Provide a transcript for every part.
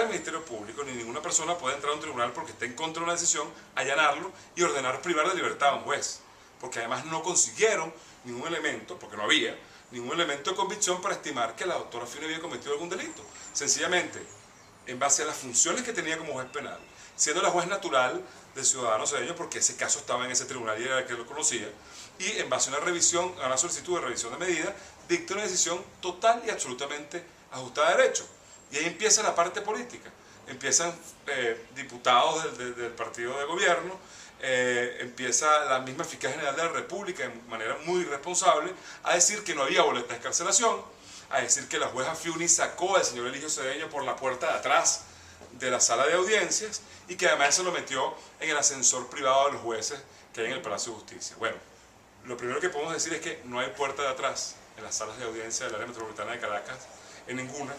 el Ministerio Público ni ninguna persona puede entrar a un tribunal porque esté en contra de una decisión, allanarlo y ordenar privar de libertad a un juez. Porque además no consiguieron ningún elemento, porque no había ningún elemento de convicción para estimar que la doctora Fiuni había cometido algún delito. Sencillamente, en base a las funciones que tenía como juez penal, siendo la juez natural del ciudadano cedeño, porque ese caso estaba en ese tribunal y era el que lo conocía, y en base a una revisión, a una solicitud de revisión de medida, dicta una decisión total y absolutamente ajustada a derecho. Y ahí empieza la parte política. Empiezan diputados del partido de gobierno, empieza la misma fiscal general de la República de manera muy responsable a decir que no había boleta de excarcelación, a decir que la jueza Fiuni sacó al señor Eligio Cedeño por la puerta de atrás de la sala de audiencias y que además se lo metió en el ascensor privado de los jueces que hay en el Palacio de Justicia. Bueno, lo primero que podemos decir es que no hay puerta de atrás en las salas de audiencia del área metropolitana de Caracas, en ninguna.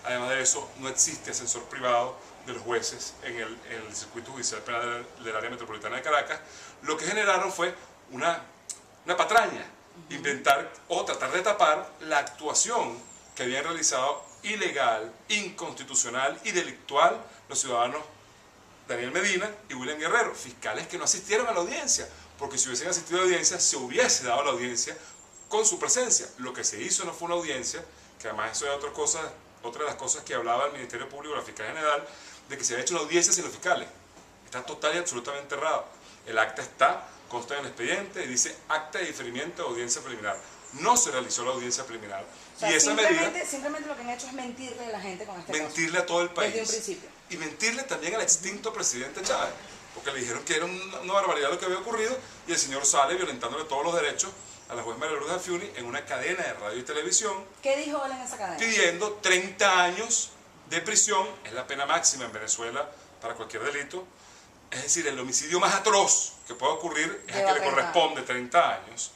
Además de eso, no existe ascensor privado de los jueces en el circuito judicial penal del área metropolitana de Caracas. Lo que generaron fue una patraña, inventar o tratar de tapar la actuación que habían realizado ilegal, inconstitucional y delictual los ciudadanos Daniel Medina y William Guerrero, fiscales que no asistieron a la audiencia, porque si hubiesen asistido a la audiencia se hubiese dado la audiencia con su presencia. Lo que se hizo no fue una audiencia, que además eso es otra de las cosas que hablaba el Ministerio Público, la fiscal general, de que se había hecho una audiencia sin los fiscales. Está total y absolutamente errado. El acta consta en el expediente y dice acta de diferimiento de audiencia preliminar. No se realizó la audiencia preliminar. O sea, y esa simplemente lo que han hecho es mentirle a la gente con este mentirle a todo el país. Desde un principio. Y mentirle también al extinto presidente Chávez, porque le dijeron que era una barbaridad lo que había ocurrido y el señor sale violentándole todos los derechos a la juez María Lourdes Fiuni en una cadena de radio y televisión. ¿Qué dijo él en esa cadena? Pidiendo 30 años de prisión, es la pena máxima en Venezuela para cualquier delito. Es decir, el homicidio más atroz que puede ocurrir es el que le corresponde 30 años.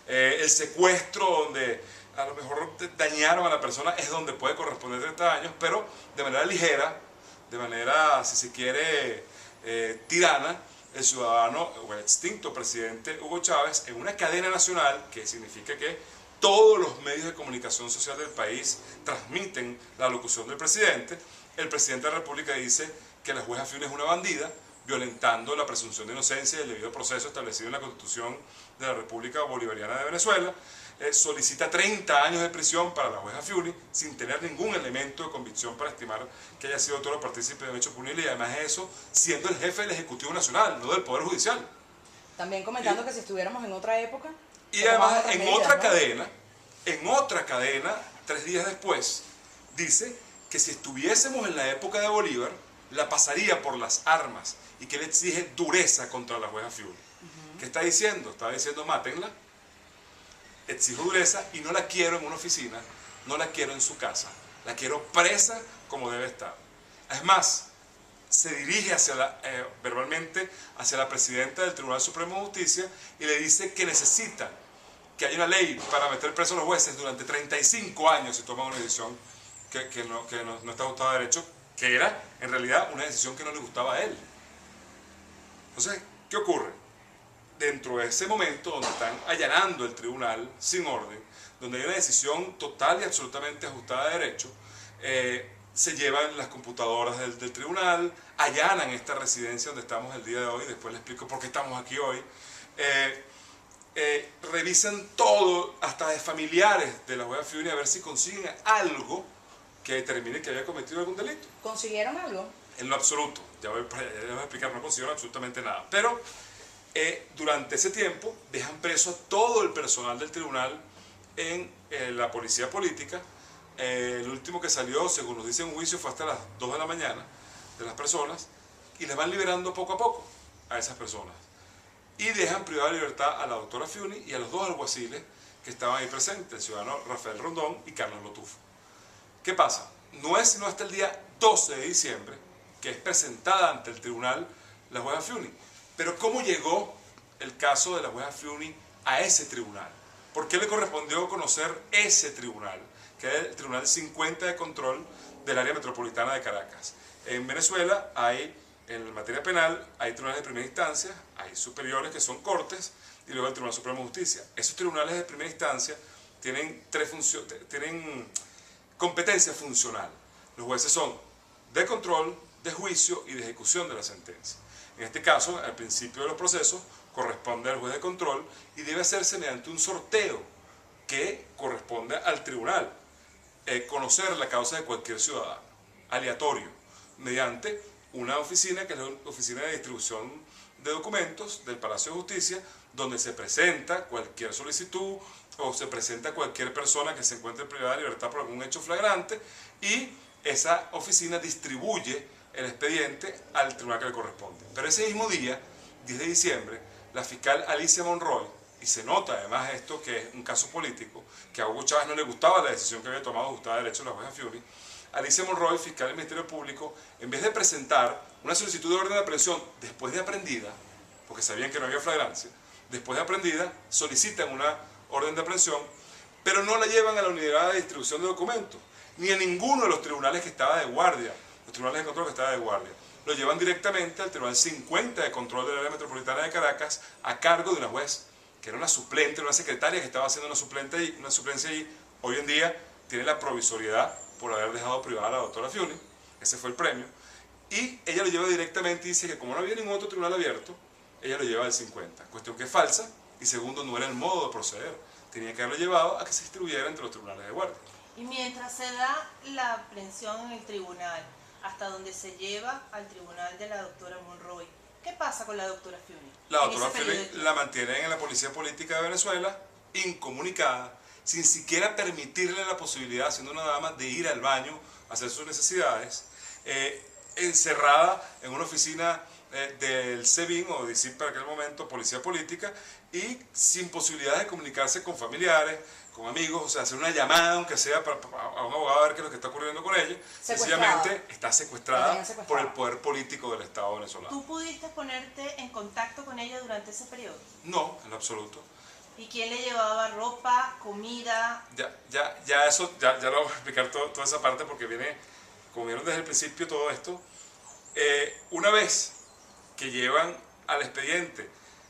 El secuestro donde a lo mejor dañaron a la persona es donde puede corresponder 30 años, pero de manera ligera, de manera, si se quiere, tirana, el ciudadano o el extinto presidente Hugo Chávez en una cadena nacional, que significa que todos los medios de comunicación social del país transmiten la locución del presidente. El presidente de la República dice que la jueza Fiuni es una bandida, violentando la presunción de inocencia y el debido proceso establecido en la Constitución de la República Bolivariana de Venezuela. Solicita 30 años de prisión para la jueza Fiuni sin tener ningún elemento de convicción para estimar que haya sido todo partícipe de un hecho punible, y además de eso, siendo el jefe del Ejecutivo Nacional, no del Poder Judicial. También comentando que si estuviéramos en otra época... Y además, en otra cadena, 3 días después, dice que si estuviésemos en la época de Bolívar, la pasaría por las armas y que le exige dureza contra la jueza Fiuni. ¿Qué está diciendo? Está diciendo, mátenla, exijo dureza y no la quiero en una oficina, no la quiero en su casa, la quiero presa como debe estar. Es más, se dirige verbalmente hacia la presidenta del Tribunal Supremo de Justicia y le dice que necesita que haya una ley para meter presos a los jueces durante 35 años si toman una decisión que no está ajustada a derecho, que era en realidad una decisión que no le gustaba a él. Entonces, ¿qué ocurre? Dentro de ese momento donde están allanando el tribunal sin orden, donde hay una decisión total y absolutamente ajustada a derecho, se llevan las computadoras del tribunal, allanan esta residencia donde estamos el día de hoy, después les explico por qué estamos aquí hoy, revisan todo, hasta de familiares de la jueza Fiuni, a ver si consiguen algo que determine que haya cometido algún delito. ¿Consiguieron algo? En lo absoluto, ya voy a explicar, no consiguieron absolutamente nada, pero durante ese tiempo dejan preso a todo el personal del tribunal en la policía política. El último que salió, según nos dice un juicio, fue hasta las 2 de la mañana de las personas, y les van liberando poco a poco a esas personas. Y dejan privada de libertad a la doctora Fiuni y a los 2 alguaciles que estaban ahí presentes, el ciudadano Rafael Rondón y Carlos Lotufo. ¿Qué pasa? No es sino hasta el día 12 de diciembre que es presentada ante el tribunal la jueza Fiuni. Pero ¿cómo llegó el caso de la jueza Fiuni a ese tribunal? ¿Por qué le correspondió conocer ese tribunal? Que es el Tribunal 50 de Control del Área Metropolitana de Caracas. En Venezuela hay, en materia penal, hay tribunales de primera instancia, hay superiores que son cortes, y luego el Tribunal Supremo de Justicia. Esos tribunales de primera instancia tienen competencia funcional. Los jueces son de control, de juicio y de ejecución de la sentencia. En este caso, al principio de los procesos, corresponde al juez de control y debe hacerse mediante un sorteo que corresponde al tribunal. Conocer la causa de cualquier ciudadano, aleatorio, mediante una oficina que es la Oficina de Distribución de Documentos del Palacio de Justicia, donde se presenta cualquier solicitud o se presenta cualquier persona que se encuentre privada de libertad por algún hecho flagrante, y esa oficina distribuye el expediente al tribunal que le corresponde. Pero ese mismo día, 10 de diciembre, la fiscal Alicia Monroy, y se nota además esto que es un caso político, que a Hugo Chávez no le gustaba la decisión que había tomado Gustavo de Derecho la jueza Fiuni, Alicia Monroy, fiscal del Ministerio Público, en vez de presentar una solicitud de orden de aprehensión después de aprendida, porque sabían que no había flagrancia, después de aprendida solicitan una orden de aprehensión, pero no la llevan a la unidad de distribución de documentos, ni a ninguno de los tribunales que estaba de guardia, los tribunales de control que estaba de guardia. Lo llevan directamente al Tribunal 50 de Control del Área Metropolitana de Caracas, a cargo de una juez, que era una suplente, una secretaria que estaba haciendo una suplencia allí. Hoy en día tiene la provisoriedad por haber dejado privada a la doctora Fiuni, ese fue el premio, y ella lo lleva directamente y dice que como no había ningún otro tribunal abierto, ella lo lleva al 50, cuestión que es falsa, y segundo, no era el modo de proceder, tenía que haberlo llevado a que se distribuyera entre los tribunales de guardia. Y mientras se da la aprehensión en el tribunal, hasta donde se lleva al tribunal de la doctora Monroy, ¿qué pasa con la doctora Fiuni? La doctora Fiuni la mantienen en la Policía Política de Venezuela, incomunicada, sin siquiera permitirle la posibilidad, siendo una dama, de ir al baño a hacer sus necesidades, encerrada en una oficina del SEBIN o de para aquel momento, Policía Política, y sin posibilidad de comunicarse con familiares, con amigos, o sea, hacer una llamada, aunque sea a un abogado a ver qué es lo que está ocurriendo con ella. Sencillamente está secuestrada por el poder político del Estado venezolano. ¿Tú pudiste ponerte en contacto con ella durante ese periodo? No, en lo absoluto. ¿Y quién le llevaba ropa, comida? Ya lo voy a explicar toda esa parte, porque como vieron desde el principio todo esto, una vez que llevan al expediente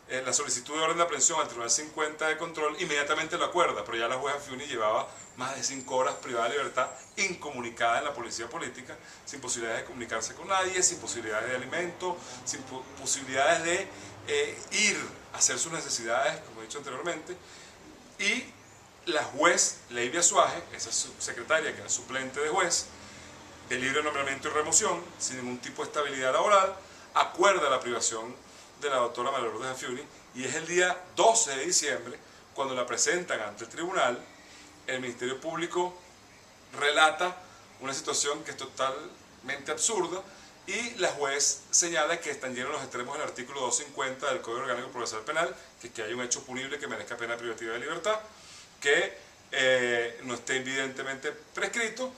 la solicitud de orden de aprehensión al Tribunal 50 de Control, inmediatamente lo acuerda, pero ya la jueza Fiuni llevaba más de 5 horas privada de libertad, incomunicada en la Policía Política, sin posibilidades de comunicarse con nadie, sin posibilidades de alimento, sin posibilidades de ir a hacer sus necesidades, como he dicho anteriormente. Y la juez Leivia Suaje, esa secretaria que era suplente de juez, de libre nombramiento y remoción, sin ningún tipo de estabilidad laboral, acuerda la privación de la doctora María Lourdes Fiuni, y es el día 12 de diciembre cuando la presentan ante el tribunal. El Ministerio Público relata una situación que es totalmente absurda, y la juez señala que están llenos los extremos del artículo 250 del Código Orgánico Procesal Penal, que hay un hecho punible que merezca pena privativa de libertad, que no esté evidentemente prescrito,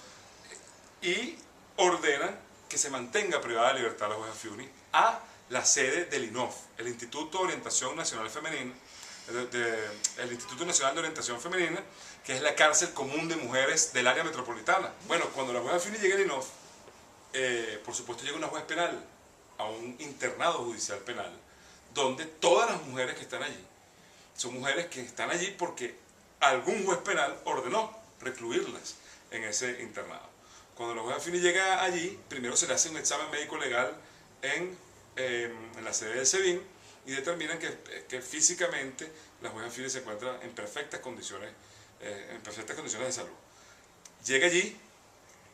y ordenan que se mantenga privada de libertad la jueza Fiuni a la sede del INOF, el Instituto de Orientación Nacional Femenina, el Instituto Nacional de Orientación Femenina, que es la cárcel común de mujeres del área metropolitana. Bueno, cuando la jueza Fiuni llega al INOF, por supuesto llega una juez penal a un internado judicial penal, donde todas las mujeres que están allí son mujeres que están allí porque algún juez penal ordenó recluirlas en ese internado. Cuando la jueza Fiuni llega allí, primero se le hace un examen médico legal en la sede del SEBIN, y determinan que físicamente la jueza Fiuni se encuentra en perfectas condiciones de salud. Llega allí,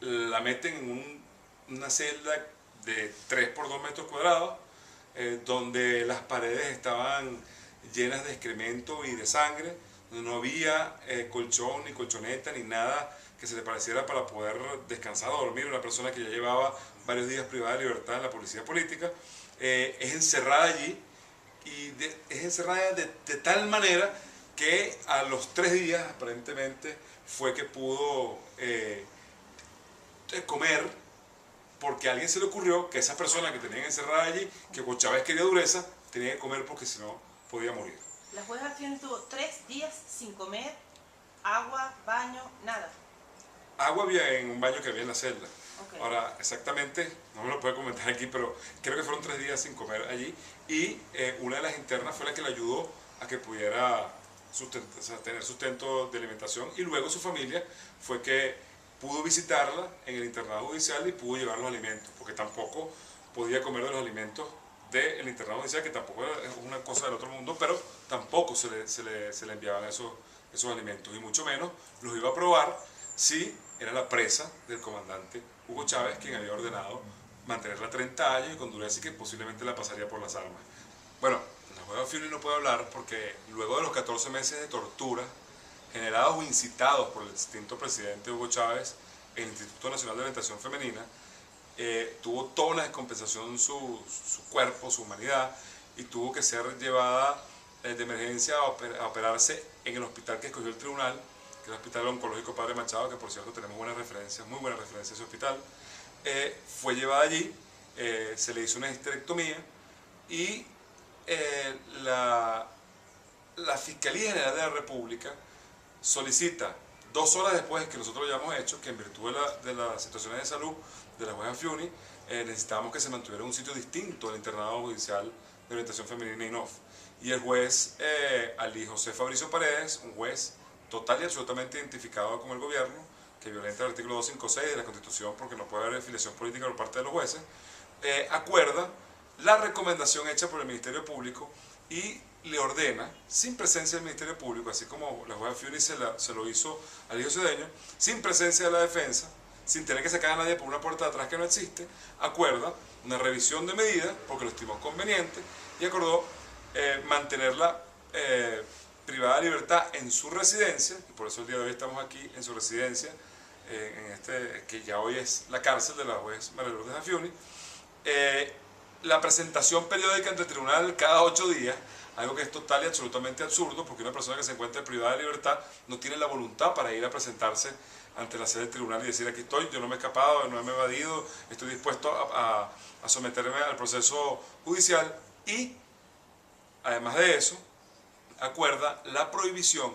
la meten en una celda de 3 por 2 metros cuadrados, donde las paredes estaban llenas de excremento y de sangre, donde no había colchón, ni colchoneta, ni nada que se le pareciera para poder descansar o dormir. Una persona que ya llevaba varios días privada de libertad en la Policía Política, es encerrada allí, y es encerrada de tal manera que a los 3 días aparentemente fue que pudo comer, porque a alguien se le ocurrió que esa persona que tenían encerrada allí, que Hugo Chávez quería dureza, tenía que comer porque si no podía morir. La jueza Fiuni estuvo 3 días sin comer, agua, baño, nada. Agua había en un baño que había en la celda. Okay. Ahora, exactamente, no me lo puedo comentar aquí, pero creo que fueron 3 días sin comer allí, y una de las internas fue la que le ayudó a que pudiera tener sustento de alimentación, y luego su familia fue que pudo visitarla en el internado judicial y pudo llevar los alimentos, porque tampoco podía comer de los alimentos del internado judicial, que tampoco es una cosa del otro mundo, pero tampoco se le enviaban esos alimentos, y mucho menos los iba a probar si era la presa del comandante Hugo Chávez, quien había ordenado mantenerla 30 años y con dureza, y que posiblemente la pasaría por las armas. Bueno, la jueza Fiuni no puede hablar porque luego de los 14 meses de tortura generados o incitados por el distinto presidente Hugo Chávez, el Instituto Nacional de Orientación Femenina tuvo toda una descompensación su cuerpo, su humanidad, y tuvo que ser llevada de emergencia a operarse en el hospital que escogió el tribunal, que es el Hospital Oncológico Padre Machado, que por cierto tenemos buenas referencias, muy buenas referencias de ese hospital. Fue llevada allí, se le hizo una histerectomía, y la Fiscalía General de la República solicita, 2 horas después que nosotros lo hayamos hecho, que en virtud de las situaciones de salud de la jueza Fiuni, necesitábamos que se mantuviera en un sitio distinto al internado judicial de orientación femenina INOF. Y el juez Ali José Fabricio Paredes, un juez total y absolutamente identificado con el gobierno, que violenta el artículo 256 de la Constitución porque no puede haber afiliación política por parte de los jueces, acuerda la recomendación hecha por el Ministerio Público y le ordena, sin presencia del Ministerio Público, así como la jueza Fiuni se lo hizo al hijo Cedeño, sin presencia de la defensa, sin tener que sacar a nadie por una puerta de atrás que no existe, acuerda una revisión de medidas, porque lo estimó conveniente, y acordó mantenerla privada de libertad en su residencia, y por eso el día de hoy estamos aquí en su residencia, que ya hoy es la cárcel de la juez María Lourdes Fiuni. La presentación periódica ante el tribunal cada 8 días, algo que es total y absolutamente absurdo, porque una persona que se encuentra privada de libertad no tiene la voluntad para ir a presentarse ante la sede del tribunal y decir: aquí estoy, yo no me he escapado, no me he evadido, estoy dispuesto a someterme al proceso judicial. Y además de eso, acuerda la prohibición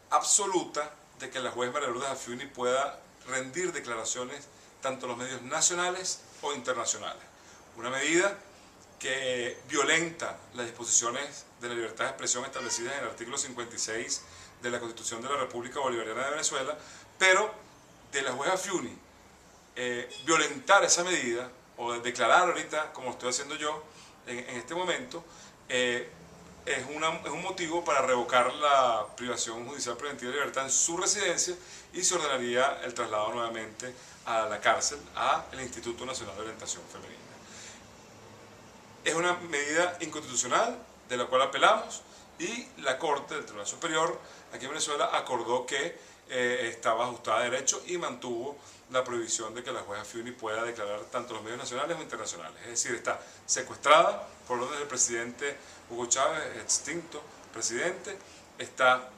absoluta de que la juez María Lourdes Fiuni pueda rendir declaraciones tanto en los medios nacionales o internacionales. Una medida que violenta las disposiciones de la libertad de expresión establecidas en el artículo 56 de la Constitución de la República Bolivariana de Venezuela, pero de la jueza Fiuni violentar esa medida, o declarar ahorita, como estoy haciendo yo en este momento, es un motivo para revocar la privación judicial preventiva de libertad en su residencia, y se ordenaría el traslado nuevamente a la cárcel, al Instituto Nacional de Orientación Femenina. Es una medida inconstitucional de la cual apelamos, y la Corte del Tribunal Superior aquí en Venezuela acordó que estaba ajustada a derecho y mantuvo la prohibición de que la jueza Fiuni pueda declarar tanto en los medios nacionales o internacionales. Es decir, está secuestrada por orden del presidente Hugo Chávez, extinto presidente, está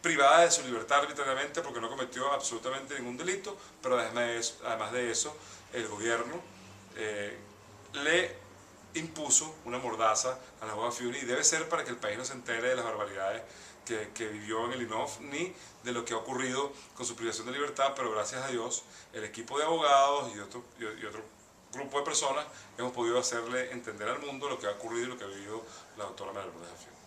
privada de su libertad arbitrariamente porque no cometió absolutamente ningún delito, pero además de eso el gobierno le impuso una mordaza a la jueza Fiuni, y debe ser para que el país no se entere de las barbaridades que vivió en el INOF, ni de lo que ha ocurrido con su privación de libertad. Pero gracias a Dios, el equipo de abogados y otro grupo de personas hemos podido hacerle entender al mundo lo que ha ocurrido y lo que ha vivido la doctora María Lourdes Fiuni.